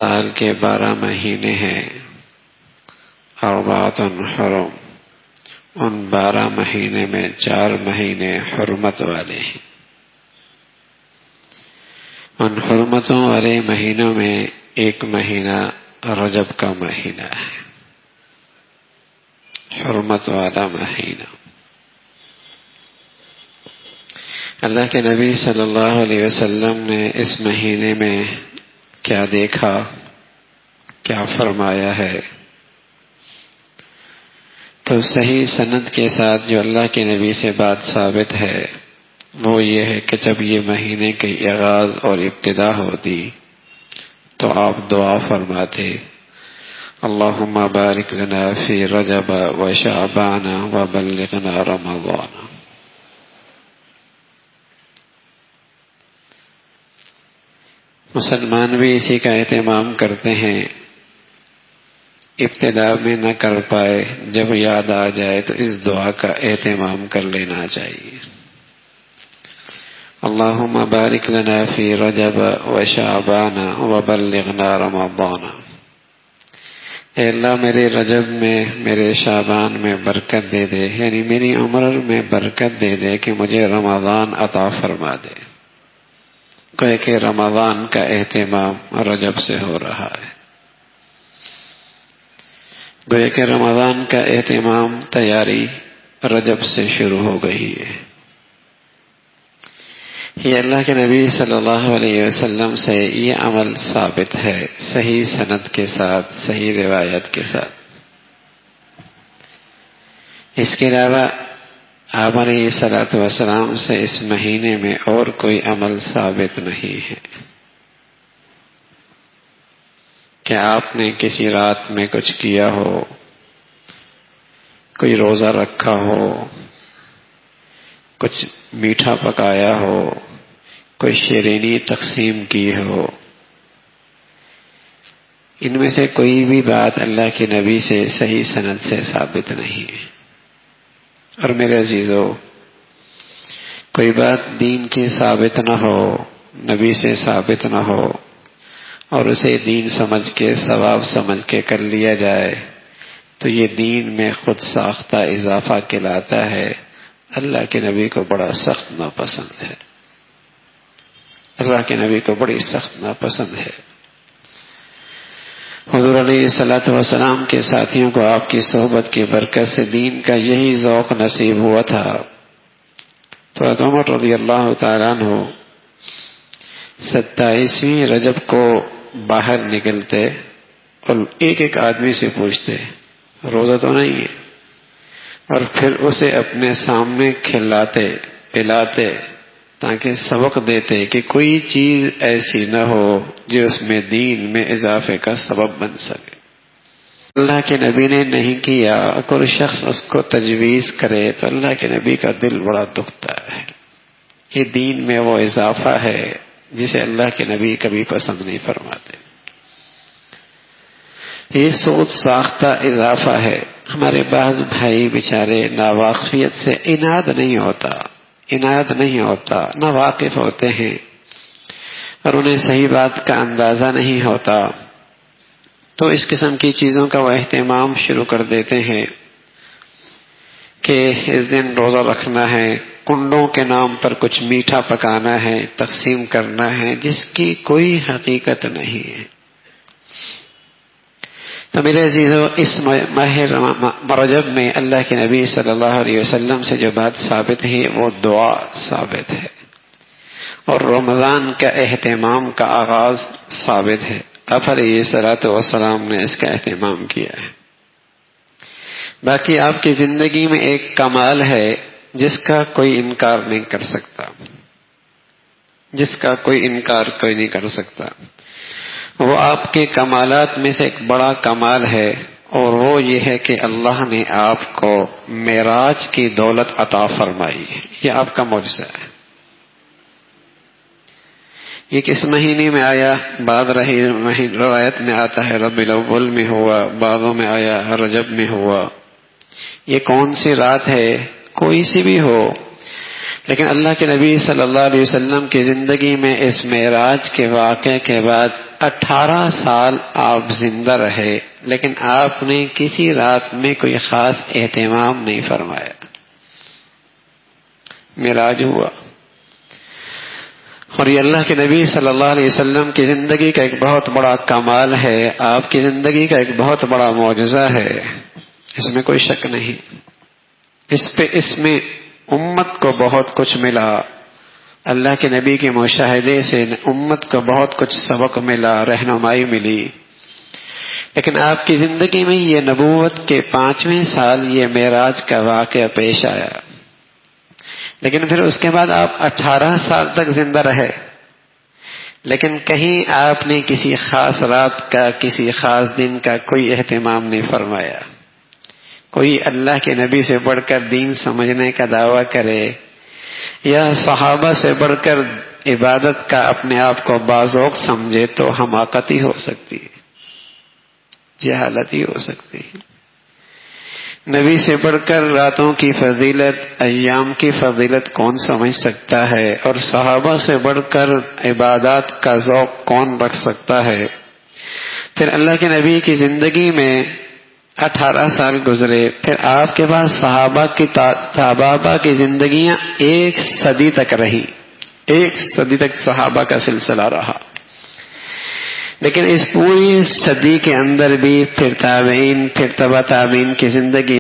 سال کے 12 مہینے ہیں، اربعۃ حرم، ان 12 مہینے میں 4 مہینے حرمت والے ہیں۔ ان حرمتوں والے مہینوں میں ایک مہینہ رجب کا مہینہ ہے، حرمت والا مہینہ۔ اللہ کے نبی صلی اللہ علیہ وسلم نے اس مہینے میں کیا دیکھا، کیا فرمایا ہے، تو صحیح سند کے ساتھ جو اللہ کے نبی سے بات ثابت ہے وہ یہ ہے کہ جب یہ مہینے کی آغاز اور ابتدا ہوتی تو آپ دعا فرماتے، اللہم بارک لنا فی رجب و شعبان و بلغنا رمضان۔ مسلمان بھی اسی کا اہتمام کرتے ہیں، ابتدا میں نہ کر پائے، جب یاد آ جائے تو اس دعا کا اہتمام کر لینا چاہیے۔ اللہم بارک لنا فی رجب و شعبان و بلغنا رمضان۔ اے اللہ میرے رجب میں، میرے شعبان میں برکت دے دے، یعنی میری عمر میں برکت دے دے کہ مجھے رمضان عطا فرما دے۔ کہ رمضان کا اہتمام رجب سے ہو رہا ہے، گویا کہ رمضان کا اہتمام تیاری رجب سے شروع ہو گئی ہے۔ یہ اللہ کے نبی صلی اللہ علیہ وسلم سے یہ عمل ثابت ہے، صحیح سند کے ساتھ، صحیح روایت کے ساتھ۔ اس کے علاوہ آپ علیہ الصلوۃ والسلام سے اس مہینے میں اور کوئی عمل ثابت نہیں ہے کہ آپ نے کسی رات میں کچھ کیا ہو، کوئی روزہ رکھا ہو، کچھ میٹھا پکایا ہو، کوئی شیرینی تقسیم کی ہو۔ ان میں سے کوئی بھی بات اللہ کے نبی سے صحیح سند سے ثابت نہیں ہے۔ اور میرے عزیزو، کوئی بات دین کی ثابت نہ ہو، نبی سے ثابت نہ ہو، اور اسے دین سمجھ کے، ثواب سمجھ کے کر لیا جائے تو یہ دین میں خود ساختہ اضافہ کہلاتا ہے، اللہ کے نبی کو بڑا سخت ناپسند ہے، اللہ کے نبی کو بڑی سخت ناپسند ہے۔ حضور علیہ الصلوۃ والسلام کے ساتھیوں کو آپ کی صحبت کی برکت سے دین کا یہی ذوق نصیب ہوا تھا، تو حضرت عمر رضی اللہ تعالیٰ عنہ 27ویں رجب کو باہر نکلتے اور ایک ایک آدمی سے پوچھتے روزہ تو نہیں ہے، اور پھر اسے اپنے سامنے کھلاتے پلاتے تاکہ سبق دیتے کہ کوئی چیز ایسی نہ ہو جو اس میں دین میں اضافے کا سبب بن سکے۔ اللہ کے نبی نے نہیں کیا، کوئی شخص اس کو تجویز کرے تو اللہ کے نبی کا دل بڑا دکھتا ہے۔ یہ دین میں وہ اضافہ ہے جسے اللہ کے نبی کبھی پسند نہیں فرماتے۔ یہ سوچ ساختہ اضافہ ہے۔ ہمارے بعض بھائی بیچارے ناواقفیت سے عناد نہیں ہوتا، ناواقف ہوتے ہیں اور انہیں صحیح بات کا اندازہ نہیں ہوتا، تو اس قسم کی چیزوں کا وہ اہتمام شروع کر دیتے ہیں کہ اس دن روزہ رکھنا ہے، کنڈوں کے نام پر کچھ میٹھا پکانا ہے، تقسیم کرنا ہے، جس کی کوئی حقیقت نہیں ہے۔ تو میرے عزیزو، اس ماہ رجب میں اللہ کے نبی صلی اللہ علیہ وسلم سے جو بات ثابت ہے وہ دعا ثابت ہے، اور رمضان کا اہتمام کا آغاز ثابت ہے۔ آپ علیہ الصلوۃ والسلام نے اس کا اہتمام کیا ہے۔ باقی آپ کی زندگی میں ایک کمال ہے جس کا کوئی انکار نہیں کر سکتا، جس کا کوئی انکار کوئی نہیں کر سکتا۔ وہ آپ کے کمالات میں سے ایک بڑا کمال ہے، اور وہ یہ ہے کہ اللہ نے آپ کو معراج کی دولت عطا فرمائی ہے۔ یہ آپ کا معجزہ ہے۔ یہ کس مہینے میں آیا؟ بعض روایت میں آتا ہے ربیع الاول میں ہوا، بعضوں میں آیا رجب میں ہوا۔ یہ کون سی رات ہے؟ کوئی سی بھی ہو، لیکن اللہ کے نبی صلی اللہ علیہ وسلم کی زندگی میں اس معراج کے واقعے کے بعد 18 سال آپ زندہ رہے، لیکن آپ نے کسی رات میں کوئی خاص اہتمام نہیں فرمایا. معراج ہوا، اور یہ اللہ کے نبی صلی اللہ علیہ وسلم کی زندگی کا ایک بہت بڑا کمال ہے، آپ کی زندگی کا ایک بہت بڑا معجزہ ہے، اس میں کوئی شک نہیں. اس میں امت کو بہت کچھ ملا، اللہ کے نبی کے مشاہدے سے امت کو بہت کچھ سبق ملا، رہنمائی ملی. لیکن آپ کی زندگی میں یہ نبوت کے 5ویں سال یہ معراج کا واقعہ پیش آیا، لیکن پھر اس کے بعد آپ 18 سال تک زندہ رہے، لیکن کہیں آپ نے کسی خاص رات کا، کسی خاص دن کا کوئی اہتمام نہیں فرمایا. کوئی اللہ کے نبی سے بڑھ کر دین سمجھنے کا دعویٰ کرے یا صحابہ سے بڑھ کر عبادت کا اپنے آپ کو باذوق سمجھے تو حماقت ہی ہو سکتی ہے، جہالت ہی ہو سکتی ہے. نبی سے بڑھ کر راتوں کی فضیلت، ایام کی فضیلت کون سمجھ سکتا ہے، اور صحابہ سے بڑھ کر عبادات کا ذوق کون رکھ سکتا ہے. پھر اللہ کے نبی کی زندگی میں 18 سال گزرے، پھر آپ کے بعد صحابہ کی زندگیاں 1 صدی تک رہی، 1 صدی تک صحابہ کا سلسلہ رہا. لیکن اس پوری صدی کے اندر بھی پھر تابعین، پھر تبع تابعین کی زندگی